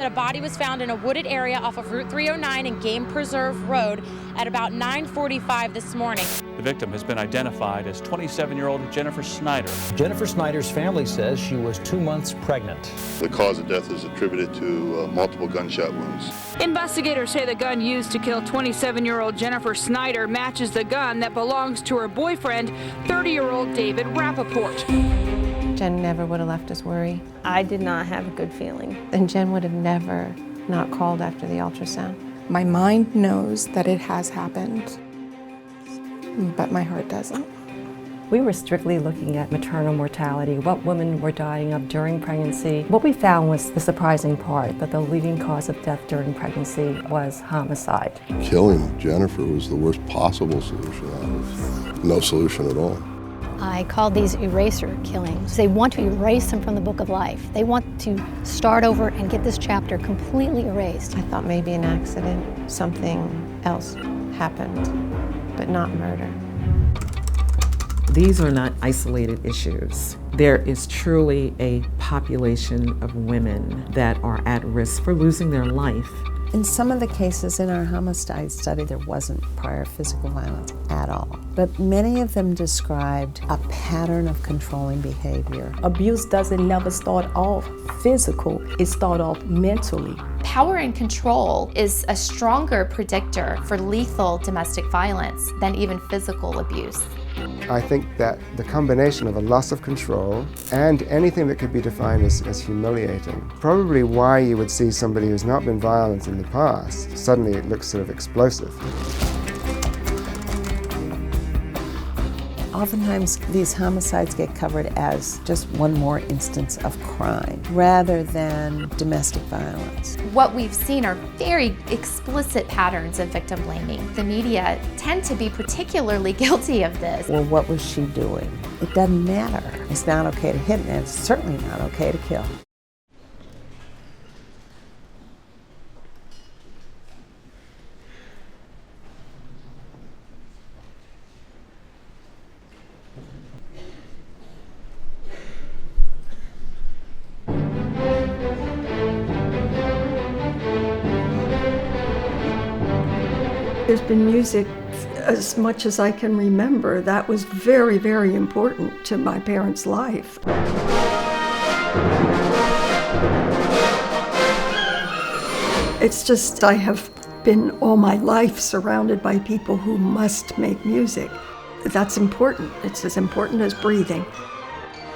that a body was found in a wooded area off of Route 309 and Game Preserve Road at about 9:45 this morning. The victim has been identified as 27-year-old Jennifer Snyder. Jennifer Snyder's family says she was 2 months pregnant. The cause of death is attributed to multiple gunshot wounds. Investigators say the gun used to kill 27-year-old Jennifer Snyder matches the gun that belongs to her boyfriend, 30-year-old David Rappaport. Jen never would have left us worry. I did not have a good feeling. And Jen would have never not called after the ultrasound. My mind knows that it has happened, but my heart doesn't. We were strictly looking at maternal mortality, what women were dying of during pregnancy. What we found was the surprising part, that the leading cause of death during pregnancy was homicide. Killing Jennifer was the worst possible solution. No solution at all. I call these eraser killings. They want to erase them from the book of life. They want to start over and get this chapter completely erased. I thought maybe an accident, something else happened, but not murder. These are not isolated issues. There is truly a population of women that are at risk for losing their life. In some of the cases in our homicide study, there wasn't prior physical violence at all. But many of them described a pattern of controlling behavior. Abuse doesn't never start off physical, it starts off mentally. Power and control is a stronger predictor for lethal domestic violence than even physical abuse. I think that the combination of a loss of control and anything that could be defined as humiliating, probably why you would see somebody who's not been violent in the past, suddenly it looks sort of explosive. Oftentimes, these homicides get covered as just one more instance of crime, rather than domestic violence. What we've seen are very explicit patterns of victim blaming. The media tend to be particularly guilty of this. Well, what was she doing? It doesn't matter. It's not okay to hit, and it's certainly not okay to kill. There's been music as much as I can remember. That was very, very important to my parents' life. It's just I have been all my life surrounded by people who must make music. That's important. It's as important as breathing.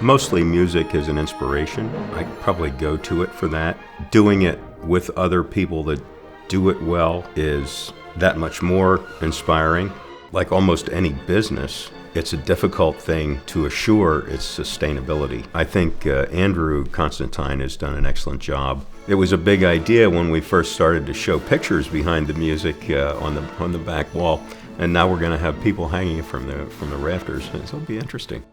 Mostly music is an inspiration. I probably go to it for that. Doing it with other people that do it well is that much more inspiring. Like almost any business, it's a difficult thing to assure its sustainability. I think Andrew Constantine has done an excellent job. It was a big idea when we first started to show pictures behind the music on the back wall, and now we're going to have people hanging it from the rafters, so it'll be interesting.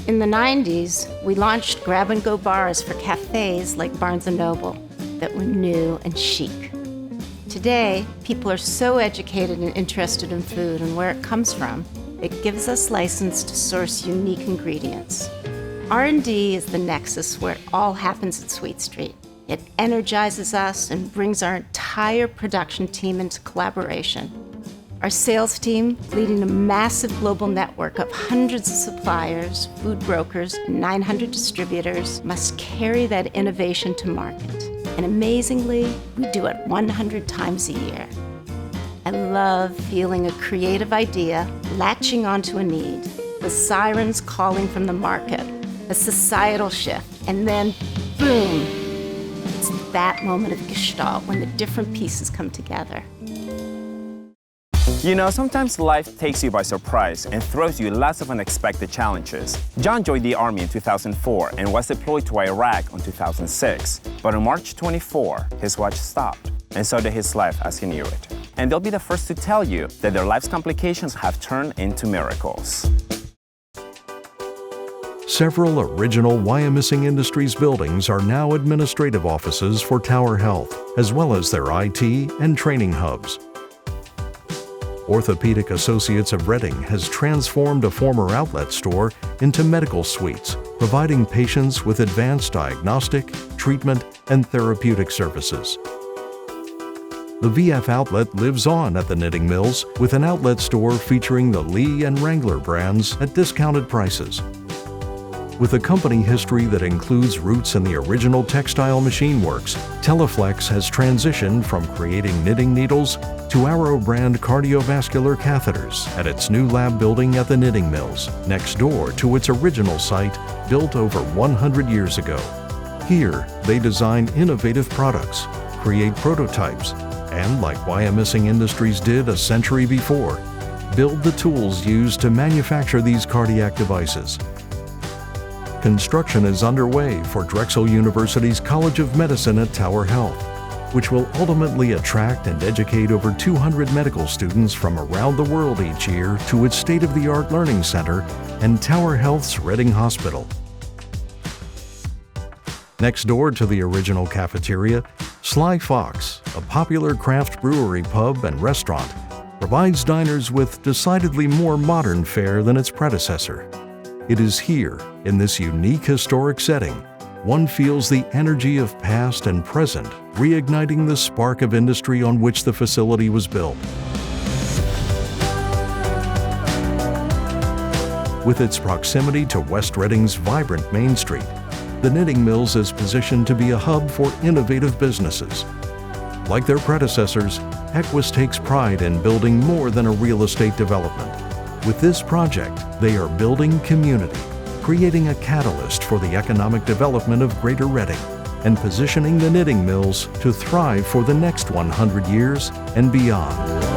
In the 90s, we launched grab-and-go bars for cafes like Barnes & Noble that were new and chic. Today, people are so educated and interested in food and where it comes from, it gives us license to source unique ingredients. R&D is the nexus where it all happens at Sweet Street. It energizes us and brings our entire production team into collaboration. Our sales team, leading a massive global network of hundreds of suppliers, food brokers, and 900 distributors, must carry that innovation to market. And amazingly, we do it 100 times a year. I love feeling a creative idea latching onto a need, the sirens calling from the market, a societal shift, and then boom! It's that moment of gestalt when the different pieces come together. You know, sometimes life takes you by surprise and throws you lots of unexpected challenges. John joined the Army in 2004 and was deployed to Iraq in 2006. But on March 24, his watch stopped, and so did his life as he knew it. And they'll be the first to tell you that their life's complications have turned into miracles. Several original Wyomissing Industries buildings are now administrative offices for Tower Health, as well as their IT and training hubs. Orthopedic Associates of Reading has transformed a former outlet store into medical suites, providing patients with advanced diagnostic, treatment, and therapeutic services. The VF Outlet lives on at the Knitting Mills with an outlet store featuring the Lee and Wrangler brands at discounted prices. With a company history that includes roots in the original textile machine works, Teleflex has transitioned from creating knitting needles to Arrow brand cardiovascular catheters at its new lab building at the Knitting Mills, next door to its original site built over 100 years ago. Here, they design innovative products, create prototypes, and like Wyomissing Industries did a century before, build the tools used to manufacture these cardiac devices. Construction is underway for Drexel University's College of Medicine at Tower Health, which will ultimately attract and educate over 200 medical students from around the world each year to its state-of-the-art learning center and Tower Health's Reading Hospital. Next door to the original cafeteria, Sly Fox, a popular craft brewery pub and restaurant, provides diners with decidedly more modern fare than its predecessor. It is here, in this unique historic setting, one feels the energy of past and present, reigniting the spark of industry on which the facility was built. With its proximity to West Reading's vibrant Main Street, the Knitting Mills is positioned to be a hub for innovative businesses. Like their predecessors, Equus takes pride in building more than a real estate development. With this project, they are building community, creating a catalyst for the economic development of Greater Reading, and positioning the Knitting Mills to thrive for the next 100 years and beyond.